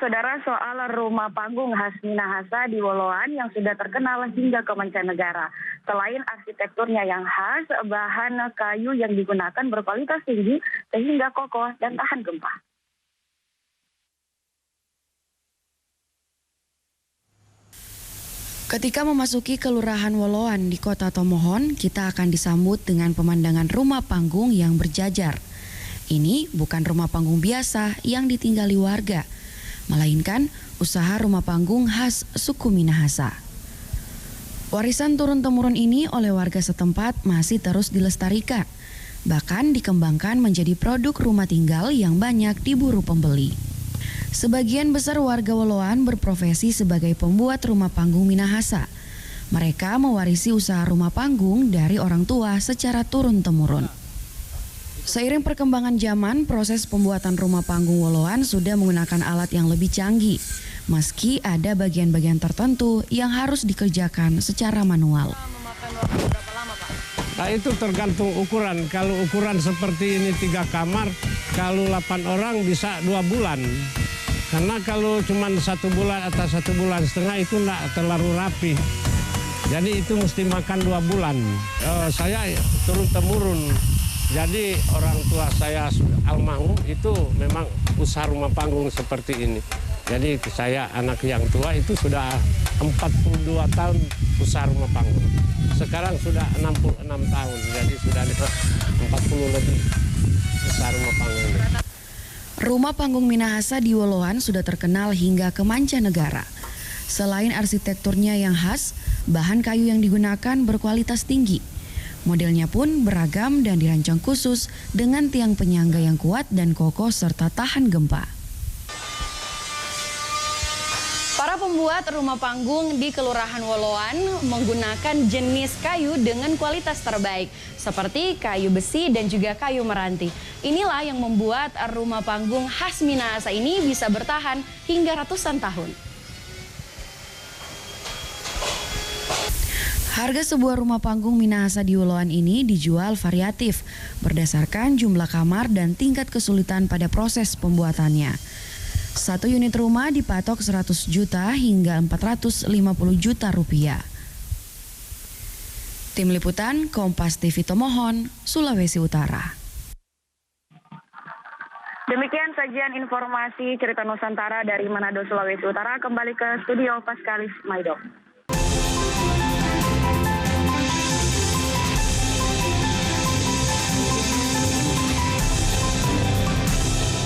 Saudara, soal rumah panggung khas Minahasa di Woloan yang sudah terkenal hingga ke mancanegara. Selain arsitekturnya yang khas, bahan kayu yang digunakan berkualitas tinggi sehingga kokoh dan tahan gempa. Ketika memasuki Kelurahan Woloan di Kota Tomohon, kita akan disambut dengan pemandangan rumah panggung yang berjajar. Ini bukan rumah panggung biasa yang ditinggali warga, melainkan usaha rumah panggung khas suku Minahasa. Warisan turun-temurun ini oleh warga setempat masih terus dilestarikan, bahkan dikembangkan menjadi produk rumah tinggal yang banyak diburu pembeli. Sebagian besar warga Woloan berprofesi sebagai pembuat rumah panggung Minahasa. Mereka mewarisi usaha rumah panggung dari orang tua secara turun-temurun. Seiring perkembangan zaman, proses pembuatan rumah panggung Woloan sudah menggunakan alat yang lebih canggih, meski ada bagian-bagian tertentu yang harus dikerjakan secara manual. Memakan waktu berapa lama, Pak? Nah, itu tergantung ukuran. Kalau ukuran seperti ini 3 kamar, kalau 8 orang bisa 2 bulan. Karena kalau cuma 1 bulan atau 1,5 bulan itu enggak terlalu rapi. Jadi itu mesti makan 2 bulan. Saya turun-temurun. Jadi orang tua saya almarhum itu memang usaha rumah panggung seperti ini. Jadi saya anak yang tua itu sudah 42 tahun usaha rumah panggung. Sekarang sudah 66 tahun, jadi sudah 40 lebih usaha rumah panggung. Rumah panggung Minahasa di Woloan sudah terkenal hingga ke mancanegara. Selain arsitekturnya yang khas, bahan kayu yang digunakan berkualitas tinggi. Modelnya pun beragam dan dirancang khusus dengan tiang penyangga yang kuat dan kokoh serta tahan gempa. Para pembuat rumah panggung di Kelurahan Woloan menggunakan jenis kayu dengan kualitas terbaik, seperti kayu besi dan juga kayu meranti. Inilah yang membuat rumah panggung khas Minahasa ini bisa bertahan hingga ratusan tahun. Harga sebuah rumah panggung Minahasa di Woloan ini dijual variatif berdasarkan jumlah kamar dan tingkat kesulitan pada proses pembuatannya. Satu unit rumah dipatok 100 juta hingga 450 juta rupiah. Tim Liputan Kompas TV Tomohon, Sulawesi Utara. Demikian sajian informasi cerita Nusantara dari Manado, Sulawesi Utara. Kembali ke studio Paskalis Maido.